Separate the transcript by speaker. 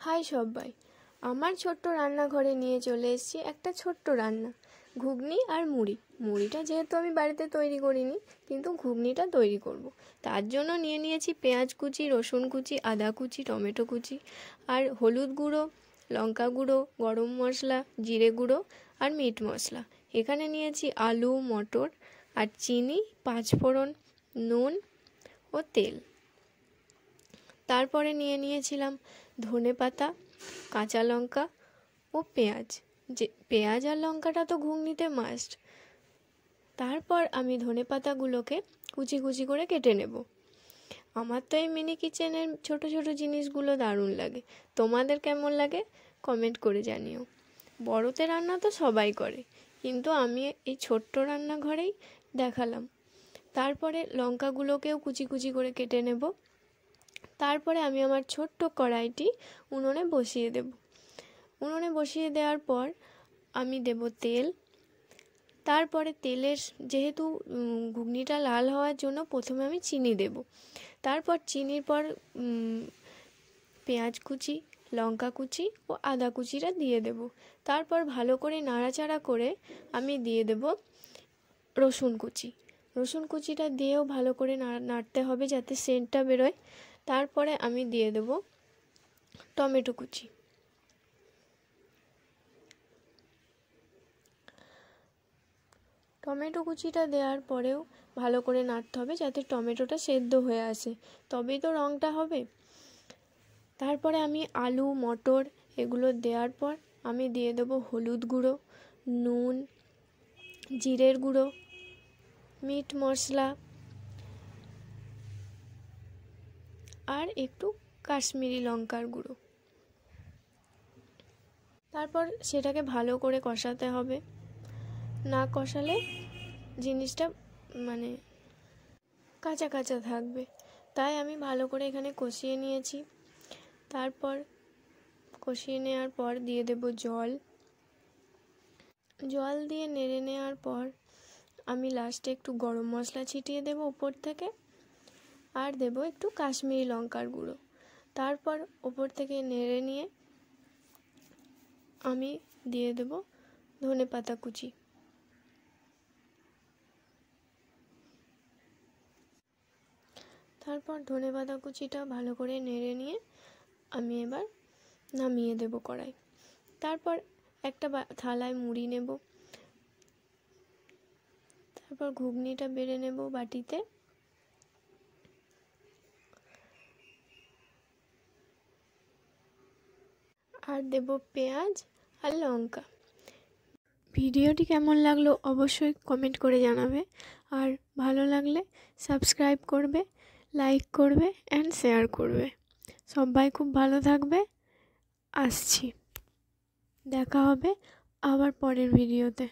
Speaker 1: High সবাই, আমার ছোট্ট রান্নাঘরে নিয়ে চলে এসেছি একটা ছোট্ট রান্না, ঘুগনি আর মুড়ি। মুড়িটা যেহেতু আমি বাড়িতে তৈরি করিনি, কিন্তু ঘুগনিটা তৈরি করব। তার জন্য নিয়ে নিয়েছি পেঁয়াজ কুচি, রসুন কুচি, আদা কুচি, টমেটো কুচি আর হলুদ গুঁড়ো, লঙ্কা গুঁড়ো, গরম মশলা, জিরে গুঁড়ো আর মিট মশলা। এখানে নিয়েছি আলু, মটর আর চিনি, পাঁচফোড়ন, নুন ও তেল। তারপরে নিয়ে নিয়েছিলাম ধনেপাতা, কাঁচা লঙ্কা ও পেঁয়াজ। পেঁয়াজ আর লঙ্কাটা তো ঘুগনিতে মাস্ট। তারপর আমি ধনেপাতাগুলোকে কুচি কুচি করে কেটে নেব। আমার তো এই মিনি কিচেনের ছোট ছোট জিনিসগুলো দারুণ লাগে। তোমাদের কেমন লাগে কমেন্ট করে জানিও। বড়তে রান্না তো সবাই করে, কিন্তু আমি এই ছোট্ট রান্নাঘরেই দেখালাম। তারপরে লঙ্কাগুলোকেও কুচি কুচি করে কেটে নেব। তারপরে আমি আমার ছোট্ট কড়াইটি উনুনে বসিয়ে দেব। উনুনে বসিয়ে দেওয়ার পর আমি দেব তেল। তারপরে তেলের যেহেতু ঘুগনিটা লাল হওয়ার জন্য প্রথমে আমি চিনি দেব। তারপর চিনির পর পেঁয়াজ কুচি, লঙ্কা কুচি ও আদা কুচিটা দিয়ে দেব। তারপর ভালো করে নাড়াচাড়া করে আমি দিয়ে দেব রসুন কুচি। রসুন কুচিটা দিয়েও ভালো করে নাড়তে হবে যাতে সেন্টটা বেরোয়। তারপরে আমি দিয়ে দেব টমেটো কুচি। টমেটো কুচিটা দেওয়ার পরেও ভালো করে নাড়তে হবে যাতে টমেটোটা সেদ্ধ হয়ে আসে, তবেই তো রঙটা হবে। তারপরে আমি আলু, মটর এগুলো দেওয়ার পর আমি দিয়ে দেব হলুদ গুঁড়ো, নুন, জিরের গুঁড়ো, মিট মশলা আর একটু কাশ্মীরি লঙ্কার গুঁড়ো। তারপর সেটাকে ভালো করে কষাতে হবে, না কষালে জিনিসটা কাঁচা কাঁচা থাকবে। তাই আমি ভালো করে এখানে কষিয়ে নিয়েছি। তারপর কষিয়ে নেওয়ার পর দিয়ে দেব জল। জল দিয়ে নেড়ে নেওয়ার পর আমি লাস্টে একটু গরম মশলা ছিটিয়ে দেব উপর থেকে, আর দেব একটু কাশ্মীরি লঙ্কার গুঁড়ো। তারপর উপর থেকে নেড়ে নিয়ে আমি দিয়ে দেব ধনেপাতা কুচি। তারপর ধনেপাতা কুচিটা ভালো করে নেড়ে নিয়ে আমি এবার নামিয়ে দেব কড়াই। তারপর একটা থালায় মুড়ি নেব। তারপর ঘুগনিটা বেড়ে নেব বাটিতে। আর দেব পেঁয়াজ আর লঙ্কা। ভিডিওটি কেমন লাগলো অবশ্যই কমেন্ট করে জানাবে, আর ভালো লাগলে সাবস্ক্রাইব করবে, লাইক করবে অ্যান্ড শেয়ার করবে। সবাই খুব ভালো থাকবে। আসছি, দেখা হবে আবার পরের ভিডিওতে।